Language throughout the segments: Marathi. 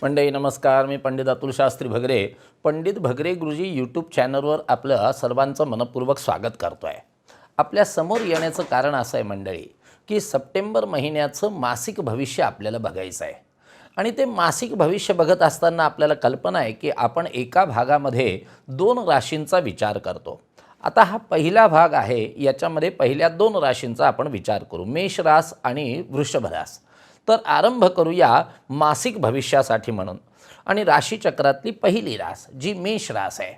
मंडळी नमस्कार. मी पंडित अतुल शास्त्री भगरे, पंडित भगरे गुरुजी यूट्यूब चॅनलवर आपलं सर्वांचं मनपूर्वक स्वागत करतो आहे. आपल्या समोर येण्याचं कारण असं आहे मंडळी की सप्टेंबर महिन्याचं मासिक भविष्य आपल्याला बघायचं आहे. आणि ते मासिक भविष्य बघत असताना आपल्याला कल्पना आहे की आपण एका भागामध्ये 2 राशींचा विचार करतो. आता हा पहिला भाग आहे, याच्यामध्ये पहिल्या 2 राशींचा आपण विचार करू, मेष रास आणि वृषभ रास. तर आरंभ करूया मासिक भविष्यासाठी म्हणून. आणि राशीचक्रातली पहिली रास जी मेष रास आहे.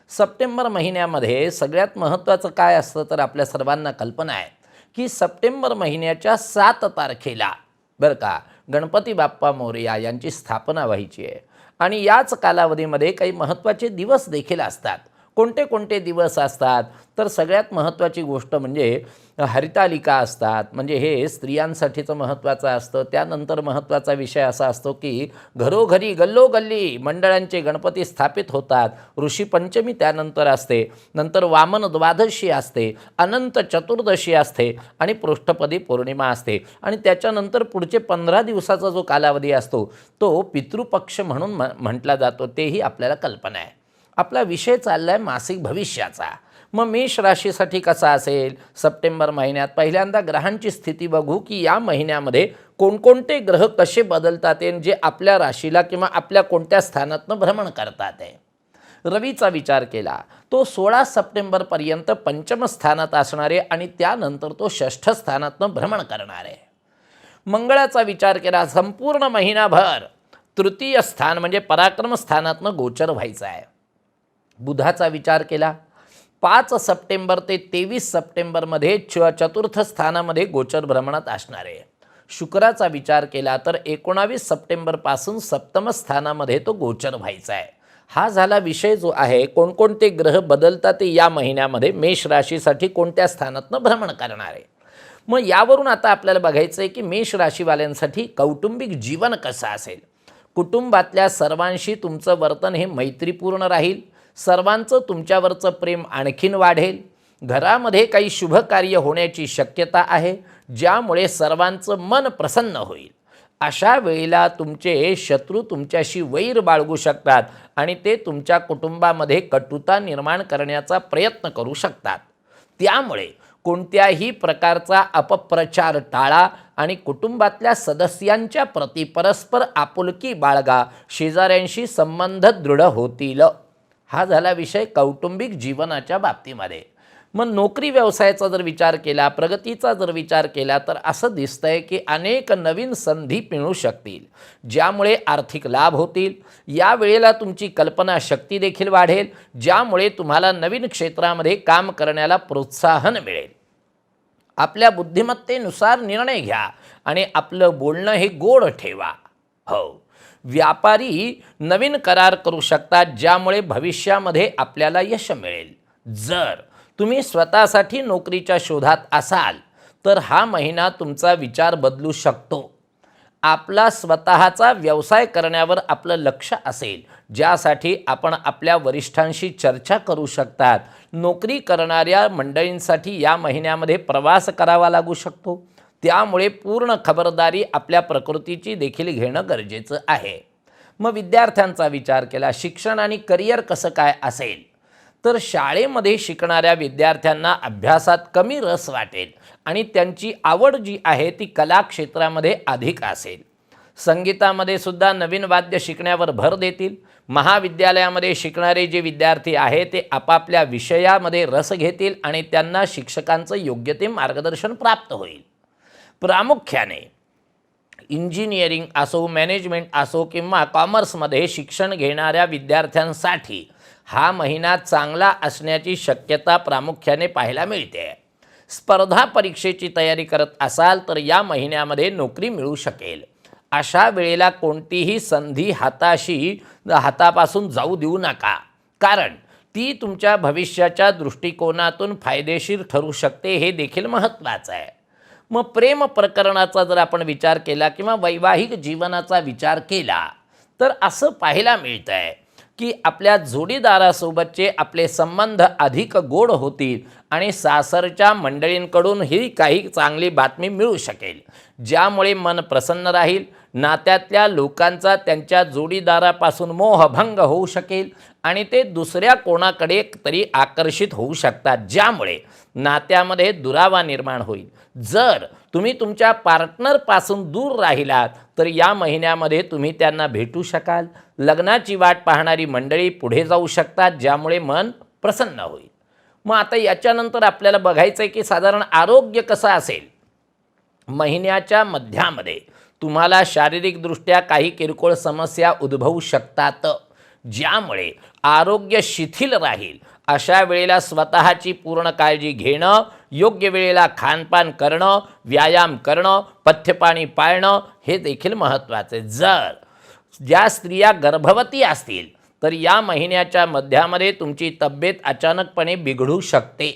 सप्टेंबर महिन्यामध्ये सगळ्यात महत्त्वाचं काय असतं तर आपल्या सर्वांना कल्पना आहे की सप्टेंबर महिन्याच्या 7 तारखेला बरं का गणपती बाप्पा मोरया यांची स्थापना व्हायची आहे. आणि याच कालावधीमध्ये काही महत्त्वाचे दिवस देखील असतात. कोणते कोणते दिवस असतात तर सगळ्यात महत्त्वाची गोष्ट म्हणजे हरितालिका असतात, म्हणजे हे स्त्रियांसाठीचं महत्त्वाचं असतं. त्यानंतर महत्त्वाचा विषय असा असतो की घरोघरी गल्लोगल्ली मंडळांचे गणपती स्थापित होतात. ऋषी पंचमी त्यानंतर असते, नंतर वामन द्वादशी असते, अनंत चतुर्दशी असते आणि पृष्ठपदी पौर्णिमा असते. आणि त्याच्यानंतर पुढचे 15 दिवसाचा जो कालावधी असतो तो पितृपक्ष म्हणून म्हटला जातो. तेही आपल्याला कल्पना आहे. आपला विषय चालला आहे मासिक भविष्याचा. मग मेष राशीसाठी कसा असेल सप्टेंबर महिन्यात? पहिल्यांदा ग्रहांची स्थिती बघू की या महिन्यामध्ये कोणकोणते ग्रह कसे बदलतात जे आपल्या राशीला किंवा आपल्या कोणत्या स्थानातनं भ्रमण करतात आहे. रवीचा विचार केला तो 16 सप्टेंबरपर्यंत पंचम स्थानात असणारे आणि त्यानंतर तो 6ठ स्थानातनं भ्रमण करणार आहे. मंगळाचा विचार केला संपूर्ण महिनाभर तृतीय स्थान म्हणजे पराक्रम स्थानातनं गोचर व्हायचं आहे. बुधाचा विचार केला 5 सप्टेंबर ते 23 सप्टेंबरमध्ये चतुर्थ स्थानामध्ये गोचर भ्रमणात असणार आहे. शुक्राचा विचार केला तर 19 सप्टेंबरपासून सप्तम स्थानामध्ये तो गोचर व्हायचा आहे. हा झाला विषय जो आहे कोणकोणते ग्रह बदलतात या महिन्यामध्ये मेष राशीसाठी कोणत्या स्थानातनं भ्रमण करणार आहे. मग यावरून आता आपल्याला बघायचं आहे की मेष राशीवाल्यांसाठी कौटुंबिक जीवन कसं असेल. कुटुंबातल्या सर्वांशी तुमचं वर्तन हे मैत्रीपूर्ण राहील. सर्वांचं तुमच्यावरचं प्रेम आणखीन वाढेल. घरामध्ये काही शुभ कार्य होण्याची शक्यता आहे ज्यामुळे सर्वांचं मन प्रसन्न होईल. अशा वेळेला तुमचे शत्रू तुमच्याशी वैर बाळगू शकतात आणि ते तुमच्या कुटुंबामध्ये कटुता निर्माण करण्याचा प्रयत्न करू शकतात. त्यामुळे कोणत्याही प्रकारचा अपप्रचार टाळा आणि कुटुंबातल्या सदस्यांच्या प्रती परस्पर आपुलकी बाळगा. शेजाऱ्यांशी संबंध दृढ होतील. हा झाला विषय कौटुंबिक जीवनाच्या बाबतीमध्ये. मग नोकरी व्यवसायाचा जर विचार केला, प्रगतीचा जर विचार केला तर असं दिसतंय की अनेक नवीन संधी मिळू शकतील ज्यामुळे आर्थिक लाभ होतील. या वेळेला तुमची कल्पनाशक्ती देखील वाढेल ज्यामुळे तुम्हाला नवीन क्षेत्रामध्ये काम करण्याला प्रोत्साहन मिळेल. आपल्या बुद्धिमत्तेनुसार निर्णय घ्या आणि आपलं बोलणं हे गोड ठेवा. हो, व्यापारी नवीन करार करू शकतात ज्यामुळे भविष्यामध्ये आपल्याला यश मिळेल. जर तुम्ही स्वतःसाठी नोकरीच्या शोधात असाल तर हा महिना तुमचा विचार बदलू शकतो. आपला स्वतःचा व्यवसाय करण्यावर आपलं लक्ष असेल ज्यासाठी आपण आपल्या वरिष्ठांशी चर्चा करू शकतात. नोकरी करणाऱ्या मंडळींसाठी या महिन्यामध्ये प्रवास करावा लागू शकतो. त्यामुळे पूर्ण खबरदारी आपल्या प्रकृतीची देखील घेणं गरजेचं आहे. मग विद्यार्थ्यांचा विचार केला शिक्षण आणि करिअर कसं काय असेल तर शाळेमध्ये शिकणाऱ्या विद्यार्थ्यांना अभ्यासात कमी रस वाटेल आणि त्यांची आवड जी आहे ती कला क्षेत्रामध्ये अधिक असेल. संगीतामध्ये सुद्धा नवीन वाद्य शिकण्यावर भर देतील. महाविद्यालयामध्ये शिकणारे जे विद्यार्थी आहे ते आपापल्या विषयामध्ये रस घेतील आणि त्यांना शिक्षकांचं योग्य ते मार्गदर्शन प्राप्त होईल. प्रामुख्याने इंजिनिअरिंग असो, मॅनेजमेंट असो किंवा कॉमर्समध्ये शिक्षण घेणाऱ्या विद्यार्थ्यांसाठी हा महिना चांगला असण्याची शक्यता प्रामुख्याने पाहायला मिळते. स्पर्धा परीक्षेची तयारी करत असाल तर या महिन्यामध्ये नोकरी मिळू शकेल. अशा वेळेला कोणतीही संधी हातापासून जाऊ देऊ नका, कारण ती तुमच्या भविष्याच्या दृष्टिकोनातून फायदेशीर ठरू शकते. हे देखील महत्त्वाचं आहे. मग प्रेम प्रकरणाचा जर आपण विचार केला किंवा वैवाहिक जीवनाचा विचार केला तर असं पाहायला मिळतं आहे की आपल्या जोडीदारासोबतचे आपले संबंध अधिक गोड होतील आणि सासरच्या मंडळींकडून ही काही चांगली बातमी मिळू शकेल ज्यामुळे मन प्रसन्न राहील. नात्यातल्या लोकांचा त्यांच्या जोडीदारापासून मोहभंग होऊ शकेल आणि ते दुसऱ्या कोणाकडे तरी आकर्षित होऊ शकतात, ज्यामुळे नात्यामध्ये दुरावा निर्माण होईल. जर तुम्ही तुमच्या पार्टनरपासून दूर राहिलात तर या महिन्यामध्ये तुम्ही त्यांना भेटू शकाल. लग्नाची वाट पाहणारी मंडळी पुढे जाऊ शकतात, ज्यामुळे मन प्रसन्न होईल. मग आता याच्यानंतर आपल्याला बघायचं आहे की साधारण आरोग्य कसं असेल. महिन्याच्या मध्यामध्ये तुम्हाला शारीरिकदृष्ट्या काही किरकोळ समस्या उद्भवू शकतात, ज्यामुळे आरोग्य शिथिल राहील. अशा वेळेला स्वतःची पूर्ण काळजी घेणं, योग्य वेळेला खानपान करणं, व्यायाम करणं, पथ्यपाणी पाळणं हे देखील महत्त्वाचे. जर ज्या स्त्रिया गर्भवती असतील तर या महिन्याच्या मध्यामध्ये तुमची तब्येत अचानकपणे बिघडू शकते.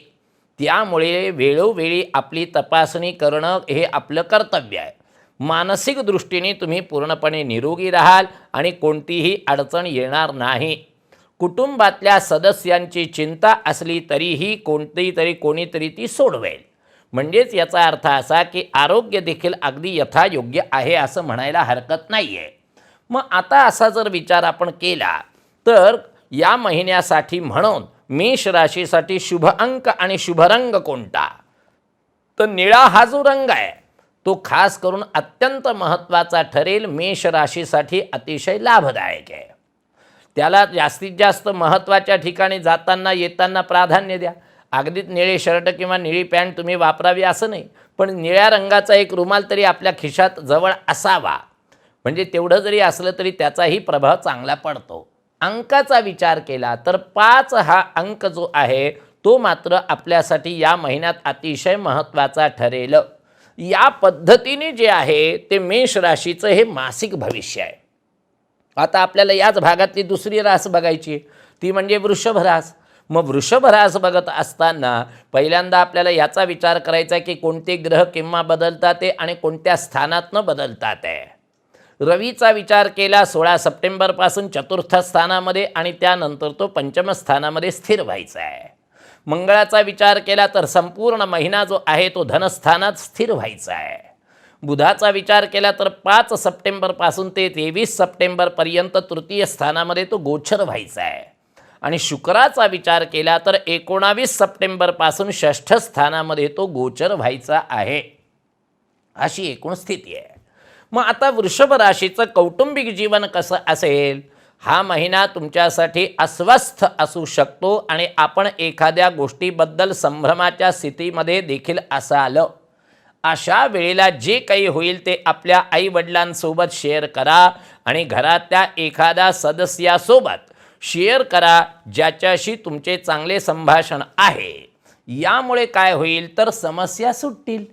त्यामुळे वेळोवेळी आपली तपासणी करणं हे आपलं कर्तव्य आहे. मानसिक दृष्टीने तुम्ही पूर्णपणे निरोगी राहाल आणि कोणतीही अडचण येणार नाही. कुटुंबातल्या सदस्यांची चिंता असली तरीही कोणीतरी ती सोडवेल. म्हणजेच याचा अर्थ असा की आरोग्य देखील अगदी यथायोग्य आहे असं म्हणायला हरकत नाही आहे. मग आता असा जर विचार आपण केला तर या महिन्यासाठी म्हणून मेष राशीसाठी शुभ अंक आणि शुभ रंग कोणता? तर निळा हा जो रंग आहे तो खास करून अत्यंत महत्त्वाचा ठरेल. मेष राशीसाठी अतिशय लाभदायक आहे. त्याला जास्तीत जास्त महत्त्वाच्या ठिकाणी जाताना येताना प्राधान्य द्या. अगदीच निळे शर्ट किंवा निळी पॅन्ट तुम्ही वापरावी असं नाही, पण निळ्या रंगाचा एक रुमाल तरी आपल्या खिशात जवळ असावा. म्हणजे तेवढं जरी असलं तरी त्याचाही प्रभाव चांगला पडतो. अंकाचा विचार केला तर 5 हा अंक जो आहे तो मात्र आपल्यासाठी या महिन्यात अतिशय महत्त्वाचा ठरेल. या पद्धतीने जे आहे ते मेष राशीचं हे मासिक भविष्य आहे. आता आपल्याला याच भागातली दुसरी रास बघायची, ती म्हणजे वृषभ रास. मग वृषभ रास बघत असताना पहिल्यांदा आपल्याला याचा विचार करायचा आहे की कोणते ग्रह केव्हा बदलतात आहे आणि कोणत्या स्थानातनं बदलतात आहे. रवीचा विचार केला 16 सप्टेंबरपासून चतुर्थ स्थानामध्ये आणि त्यानंतर तो पंचम स्थानामध्ये स्थिर व्हायचा आहे. मंगळाचा विचार केला तर संपूर्ण महिना जो आहे तो धनस्थानात स्थिर व्हायचा आहे. बुधाचा विचार केला तर 5 सप्टेंबरपासून ते 23 सप्टेंबरपर्यंत तृतीय स्थानामध्ये तो गोचर व्हायचा आहे. आणि शुक्राचा विचार केला तर 19 सप्टेंबरपासून षष्ठ स्थानामध्ये तो गोचर व्हायचा आहे. अशी एकूण स्थिती आहे. मग आता वृषभ राशीचं कौटुंबिक जीवन कसं असेल? हा महिना तुमच्यासाठी अस्वस्थ असू शकतो आणि आपण एखाद्या गोष्टीबद्दल संभ्रमाच्या स्थितीमध्ये देखील असाल. अशा वेळेला जे काही होईल ते आपल्या आईवडिलांसोबत शेअर करा आणि घरातल्या एखाद्या सदस्यासोबत शेअर करा ज्याच्याशी तुमचे चांगले संभाषण आहे. यामुळे काय होईल तर समस्या सुटतील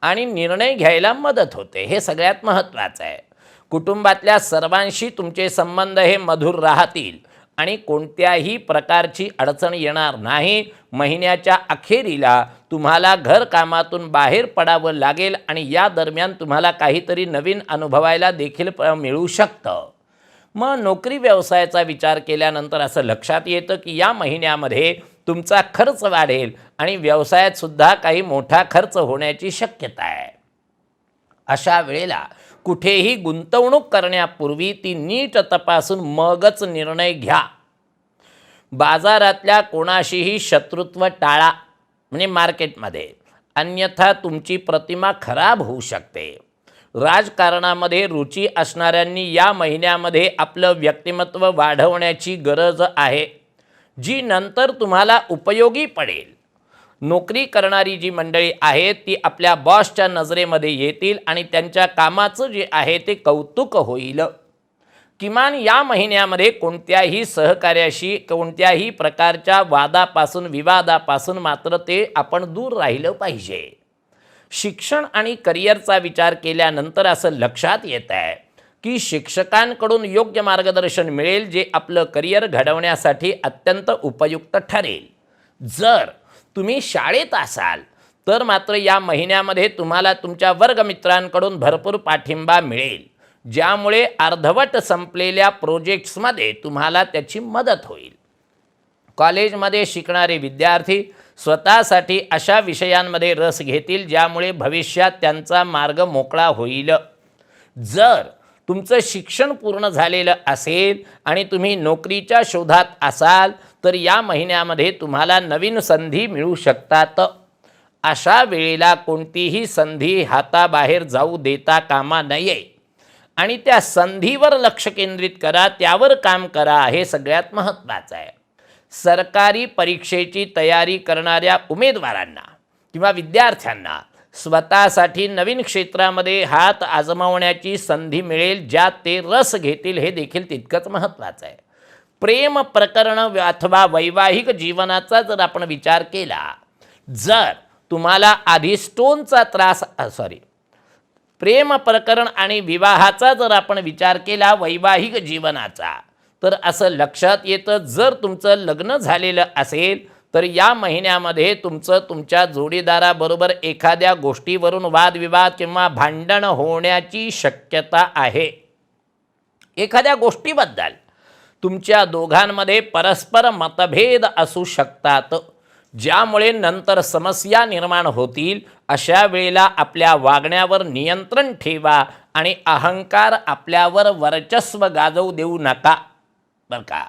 आणि निर्णय घ्यायला मदत होते. हे सगळ्यात महत्त्वाचं आहे. कुटुंबातल्या सर्वांशी तुमचे संबंध हे मधुर राहतील आणि कोणत्याही प्रकारची अडचण येणार नाही. महिन्याच्या अखेरीला तुम्हाला घरकामातून बाहेर पडावं लागेल आणि या दरम्यान तुम्हाला काहीतरी नवीन अनुभवायला देखील मिळू शकतं. मग नोकरी व्यवसायाचा विचार केल्यानंतर असं लक्षात येतं की या महिन्यामध्ये तुमचा खर्च वाढेल आणि व्यवसायात सुद्धा काही मोठा खर्च होण्याची शक्यता आहे. अशा वेळेला कुठेही गुंतवणूक करण्यापूर्वी ती नीट तपासून मगच निर्णय घ्या. बाजारातल्या कोणाशीही शत्रुत्व टाळा, म्हणजे मार्केटमध्ये, अन्यथा तुमची प्रतिमा खराब होऊ शकते. राजकारणामध्ये रुची असणाऱ्यांनी या महिन्यामध्ये आपलं व्यक्तिमत्व वाढवण्याची गरज आहे, जी नंतर तुम्हाला उपयोगी पडेल. नोकरी करणारी जी मंडळी आहेत ती आपल्या बॉसच्या नजरेमध्ये येतील आणि त्यांच्या कामाचं जे आहे ते कौतुक होईल. किमान या महिन्यामध्ये कोणत्याही सहकार्याशी कोणत्याही प्रकारच्या वादापासून विवादापासून मात्र ते आपण दूर राहिलं पाहिजे. शिक्षण आणि करिअरचा विचार केल्यानंतर असं लक्षात येत आहे की शिक्षकांकडून योग्य मार्गदर्शन मिळेल जे आपलं करिअर घडवण्यासाठी अत्यंत उपयुक्त ठरेल. जर तुम्ही शाळेत असाल तर मात्र या महिन्यामध्ये तुम्हाला तुमच्या वर्गमित्रांकडून भरपूर पाठिंबा मिळेल, ज्यामुळे अर्धवट संपलेल्या प्रोजेक्ट्समध्ये तुम्हाला त्याची मदत होईल. कॉलेजमध्ये शिकणारे विद्यार्थी स्वतःसाठी अशा विषयांमध्ये रस घेतील ज्यामुळे भविष्यात त्यांचा मार्ग मोकळा होईल. जर तुमचं शिक्षण पूर्ण झालेलं असेल आणि तुम्ही नोकरीच्या शोधात असाल तर या महिन्यामध्ये तुम्हाला नवीन संधी मिळू शकतात. अशा वेळेला कोणतीही संधी हाताबाहेर जाऊ देता कामा नये आणि त्या संधीवर लक्ष केंद्रित करा, त्यावर काम करा, हे सगळ्यात महत्त्वाचं आहे. सरकारी परीक्षेची तयारी करणाऱ्या उमेदवारांना किंवा विद्यार्थ्यांना स्वतःसाठी नवीन क्षेत्रामध्ये हात आजमावण्याची संधी मिळेल, ज्यात ते रस घेतील, हे देखील तितकंच महत्त्वाचं आहे. प्रेम प्रकरण अथवा वैवाहिक जीवनाचा जर आपण विचार केला, जर तुम्हाला आधी स्टोनचा त्रास प्रेम प्रकरण आणि विवाहाचा जर आपण विचार केला, वैवाहिक जीवनाचा, तर असं लक्षात येतं जर तुमचं लग्न झालेलं असेल तर या महिन्यामध्ये तुमचं तुमच्या जोडीदाराबरोबर एखाद्या गोष्टीवरून वादविवाद किंवा भांडण होण्याची शक्यता आहे. एखाद्या गोष्टीबद्दल तुमच्या दोघांमध्ये परस्पर मतभेद असू शकतात, ज्यामुळे नंतर समस्या निर्माण होतील. अशा वेळेला आपल्या वागण्यावर नियंत्रण ठेवा आणि अहंकार आपल्यावर वर्चस्व गाजवू देऊ नका, बरं का.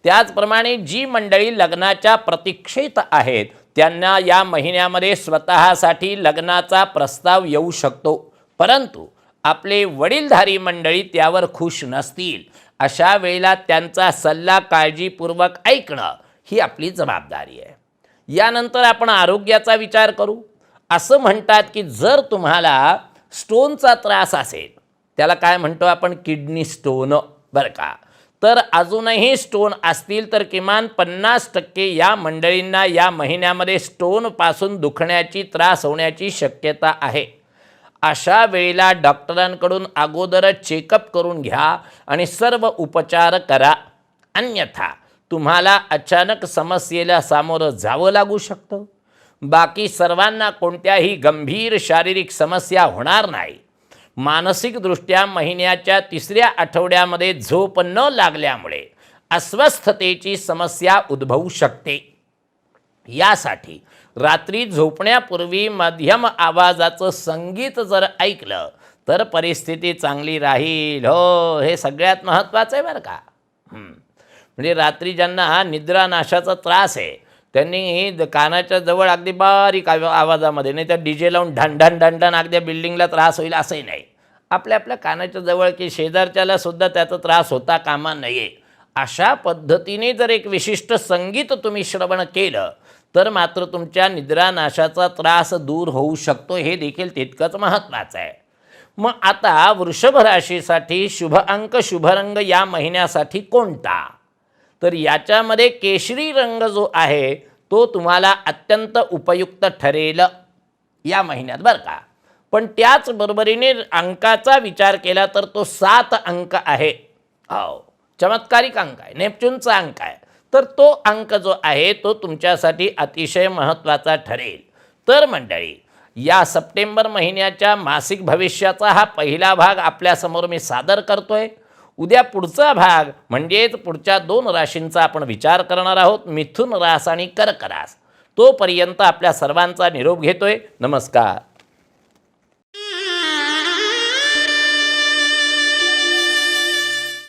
त्याचप्रमाणे जी मंडळी लग्नाच्या प्रतीक्षेत आहेत त्यांना या महिन्यामध्ये स्वतःसाठी लग्नाचा प्रस्ताव येऊ शकतो, परंतु आपले वडीलधारी मंडळी त्यावर खुश नसतील. अशा वेळेला त्यांचा सल्ला काळजीपूर्वक ऐकणं ही आपली जबाबदारी आहे. यानंतर आपण आरोग्याचा विचार करू. असं म्हणतात की जर तुम्हाला स्टोनचा त्रास असेल, त्याला काय म्हणतो आपण, किडनी स्टोन, बरं का, तर अजूनही स्टोन असतील तर किमान 50% या मंडळींना या महिन्यामध्ये स्टोनपासून दुखण्याची त्रास होण्याची शक्यता आहे. अशा वेळेला डॉक्टरांकडून अगोदरच चेकअप करून घ्या आणि सर्व उपचार करा, अन्यथा तुम्हाला अचानक समस्येला सामोरं जावं लागू शकतं. बाकी सर्वांना कोणत्याही गंभीर शारीरिक समस्या होणार नाही. मानसिकदृष्ट्या महिन्याच्या 3ऱ्या आठवड्यामध्ये झोप न लागल्यामुळे अस्वस्थतेची समस्या उद्भवू शकते. यासाठी रात्री झोपण्यापूर्वी मध्यम आवाजाचं संगीत जर ऐकलं तर परिस्थिती चांगली राहील. हो, हे सगळ्यात महत्त्वाचं आहे, बरं का. म्हणजे रात्री ज्यांना निद्रानाशाचा त्रास आहे त्यांनी कानाच्या जवळ अगदी बारीक आवाजामध्ये, नाही तर डीजे लावून ढणढण ढणढण अगदी बिल्डिंगला त्रास होईल असंही नाही, आपल्या आपल्या कानाच्या जवळ की शेजारच्याला सुद्धा त्याचा त्रास होता कामा नये. अशा पद्धतीने जर एक विशिष्ट संगीत तुम्ही श्रवण केलं तर मात्र तुमच्या निद्रानाशाचा त्रास दूर होऊ शकतो, हे देखील तितकंच महत्त्वाचं आहे. मग आता वृषभ राशीसाठी शुभ अंक शुभ रंग या महिन्यासाठी कोणता, तर याच्यामध्ये केशरी रंग जो आहे तो तुम्हाला अत्यंत उपयुक्त ठरेल या महिन्यात, बरं का. पण त्याचबरोबरीने अंकाचा विचार केला तर तो 7 अंक आहे. हो, चमत्कारिक अंक आहे, नेपच्यूनचा अंक आहे, तर तो अंक जो आहे तो तुमच्यासाठी अतिशय महत्त्वाचा ठरेल. तर मंडळी, या सप्टेंबर महिन्याच्या मासिक भविष्याचा हा पहिला भाग आपल्यासमोर मी सादर करतोय. उद्या पुढचा भाग म्हणजेच पुढच्या 2 राशींचा आपण विचार करणार आहोत, मिथुन रास आणि कर्क रास. तोपर्यंत आपल्या सर्वांचा निरोप घेतोय. नमस्कार.